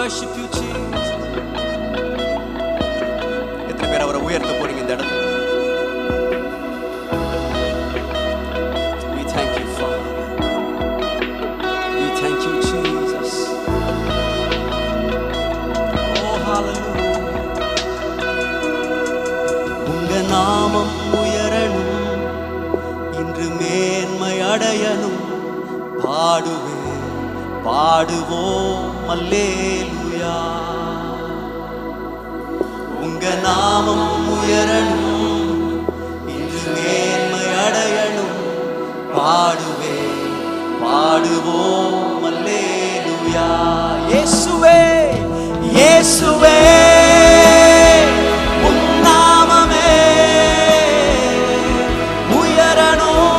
worship you, Jesus. எத்தனை பேர் அவரை உயர்த்த போறீங்க இந்த இடத்துல? We thank you, Father. We thank you, Jesus. Oh, hallelujah. உங்க நாமம் உயரணும், இன்று மேன்மை அடையணும். பாடுவோம் அல்லேலூயா. உங்க நாமம் உயரணும், இன்று மேன்மை அடையணும். பாடுவோம் அல்லேலூயா. இயேசுவே இயேசுவே உம் நாமமே உயரணும்.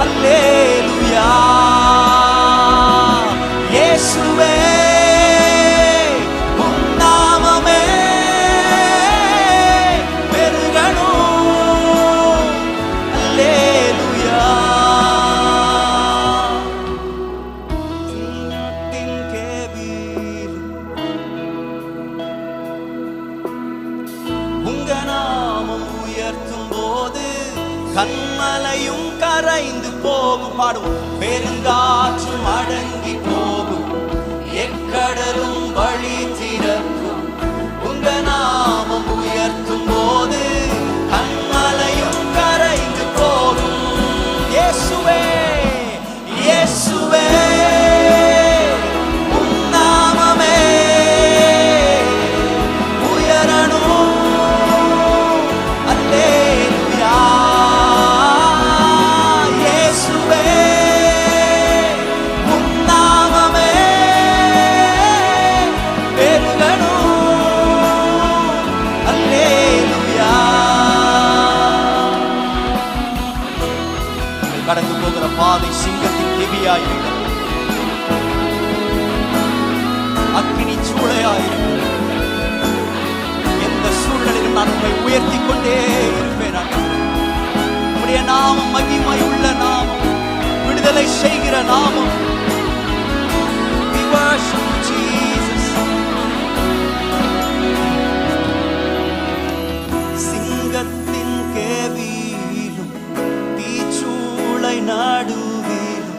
அல்லேலூயா. இயேசுவே உம் நாமமே பெருகணும். அல்லேலூயா. உங்க நாமம் உயர்த்தும் போது கண்மலையும் கரைந்து போகும். பாடுவோம். பெருங்காற்றும் அடங்கி போகும், எக்கடலும் வழி திறக்கும். உங்க நாமம் உயர்த்தும் போது கண்மலையும் கரைந்து போகும். இயேசுவே இயேசுவே உம் நாமமே உயரணும். அல்லேலூயா. இயேசுவே உம் நாமமே பெருகணும். அல்லேலூயா. கடந்து போகிற பாதை சிங்கத்தின் கெபியாயிருக்கிறது, அக்கினி சூளையாயிருக்கிறது. எந்த சூழ்நிலையிலும் நான் உம்மை உயர்த்தி கொண்டே இருப்பேன். உம்முடைய நாமம் மகிமை உள்ள நாமம், விடுதலை செய்கிற நாமம். We worship you, Jesus. சிங்கத்தின் கேவியிலும் தீச்சூளை நடுவிலும்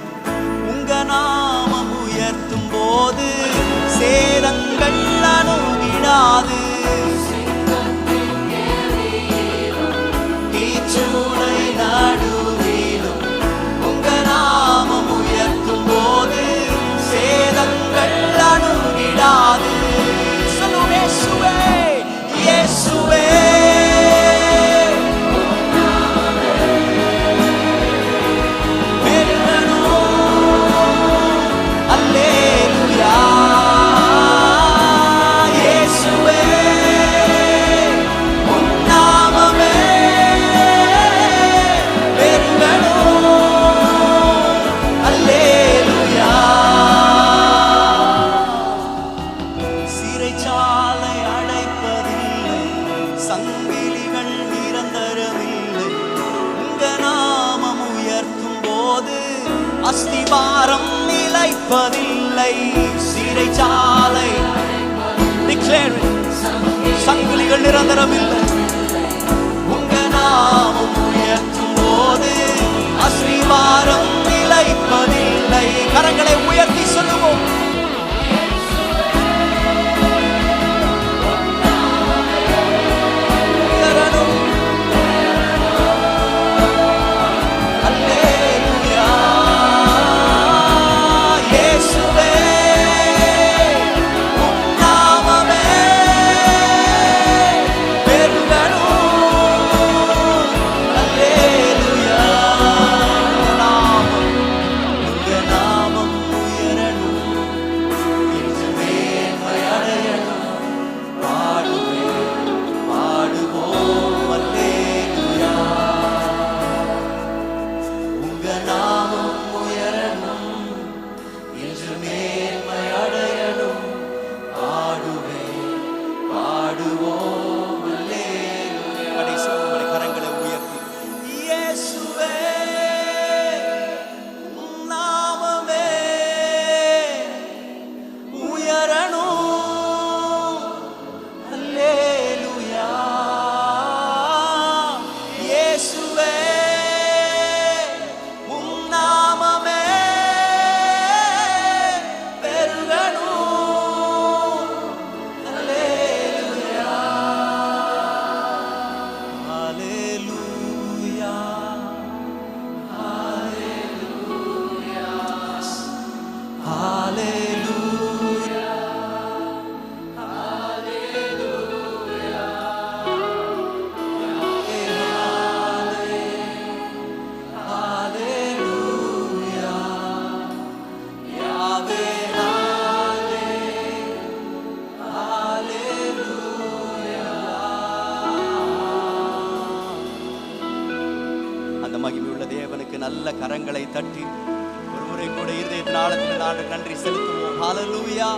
உங்க நாமம் உயர்த்தும் போது சேதங்கள் அணுகிடாது. தீச்சூளை நடுவிலும் உங்க நாமம் உயர்த்தும் போது சேதங்கள் அணுகிடாது. சொல்லுவோம். இயேசுவே இயேசுவே அல்லேலூயா. இயேசுவே உம் நாமமே பெருகணும். அல்லேலூயா. சிறைச்சாலை அடைப்பதில்லை, சங்கிலிகள் நிரந்தரமில்லை. உங்க நாமம் உயர்த்தும் போது அஸ்திவாரம் நிலைப்பதில்லை. சிறைச்சாலை declare it. சங்கிலிகள் நிரந்தரமில்லை. உங்க நாமம் உயர்த்தும் போது அஸ்திவாரம் நிலைப்பதில்லை. கரங்களை உயர்த்தி சொல்லுவோம். உயரணும். அல்லேலூயா. இயேசுவே உம் நாமமே பெருகணும். அல்லேலூயா. உங்க நாமம் உயரணும், இன்று மேன்மை அடையணும். பாடுவோம் அல்லேலூயா. உங்க நாமம் உயரணும், இன்று மேன்மை அடையணும். பாடுவோம் அல்லேலூயா. கடைசி உங்களை கரங்களை உயர்த்தி இயேசுவே உம் நாமமே உயரணும். ஹalleluya மகிமையுள்ள தேவனுக்கு நல்ல கரங்களை தட்டி ஒரு முறை கூட இருதயத்தின் ஆழத்தில் நன்றி செலுத்துவோம். ஹalleluya.